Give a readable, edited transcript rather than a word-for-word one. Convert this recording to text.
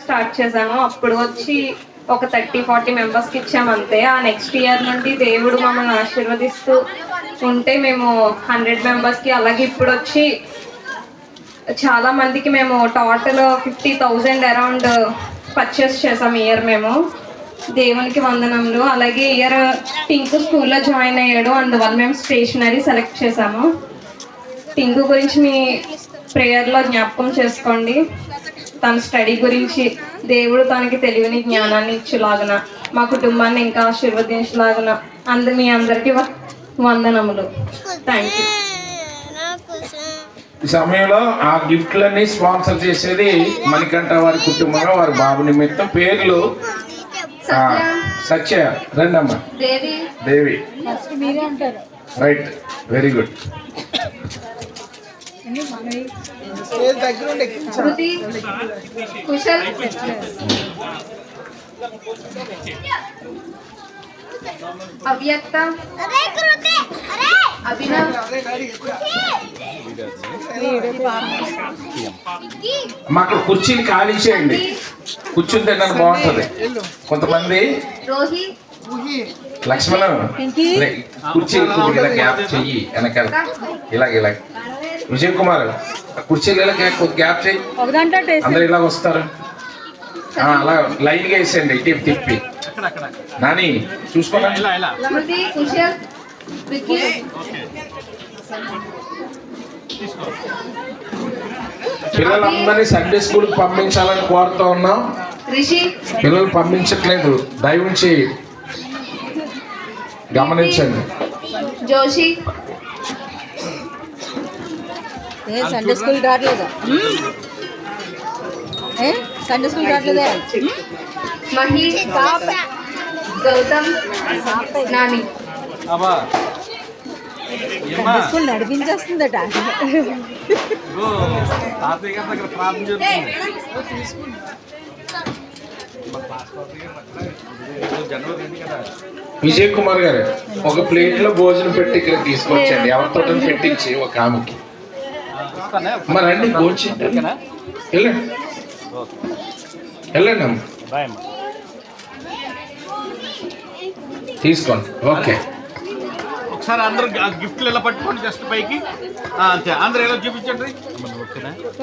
Start చేసాము. అప్పుడు వచ్చి ఒక 30-40 మెంబర్స్కి ఇచ్చాము అంతే. ఆ నెక్స్ట్ ఇయర్ నుండి దేవుడు మమ్మల్ని ఆశీర్వదిస్తూ ఉంటే మేము 100 మెంబర్స్కి, అలాగే ఇప్పుడు వచ్చి చాలా మందికి మేము టోటల్ 50,000 అరౌండ్ పర్చేస్ చేసాం ఇయర్ మేము. దేవునికి వందనములు. అలాగే ఇయర్ టింకు స్కూల్లో జాయిన్ అయ్యాడు, అందువల్ల మేము స్టేషనరీ సెలెక్ట్ చేసాము. టింకు గురించి మీ ప్రేయర్లో జ్ఞాపకం చేసుకోండి. తన స్టడీ గురించి దేవుడు తనకి తెలివిని జ్ఞానాన్ని ఇచ్చేలాగున, మా కుటుంబాన్ని ఇంకా ఆశీర్వదించలాగున మీ అందరికీ వందనములు. Thank you. ఈ సమయంలో ఆ గిఫ్ట్లన్నీ స్పాన్సర్ చేసేది మణికంఠ వారి కుటుంబంలో వారి బాబు నిమిత్తం. పేర్లు సత్య, రండమ్మా, దేవి, రైట్, వెరీ గుడ్. కుశల్, అవ్యక్త, అభినవ్, మా అక్కడ కుర్చీలు ఖాళీ చేయండి, కూర్చుని తినడానికి బాగుంటుంది. కొంతమంది లక్ష్మణ్ కుర్చీలు ఇలా గ్యాప్ చెయ్యి వెనకాల, ఇలాగ విజయ్ కుమార్ కుర్చీలు ఇలా గ్యాప్ చెయ్యి, అందరు ఇలా వస్తారు. అలా లైన్ గా వేసేయండి, టిప్ తిప్పి. నాని చూసుకోండి. పిల్లలందరినీ సండే స్కూల్ పంపించాలని కోరుతూ ఉన్నాం. పిల్లలు పంపించట్లేదు, దయవుంచి గమనించండి. జోషి, సండే స్కూల్ రావట్లేదా? సండే స్కూల్ రావట్లేదా? మహి, గౌతమ్, నాని. స్కూల్ నడిపించేస్తుందట. విజయ్ కుమార్ గారు ఒక ప్లేట్ లో భోజనం పెట్టి ఇక్కడ తీసుకొచ్చండి, ఎవరితో పెట్టించి ఒక ఆమెకి. మరి రండి భోజనం వెళ్ళండి, వెళ్ళండి అమ్మ, తీసుకోండి. ఓకే, ఒకసారి అందరూ గిఫ్ట్లు ఎలా పట్టుకోండి, జస్ట్ పైకి అంతే. అందరూ ఎలా చూపించండి.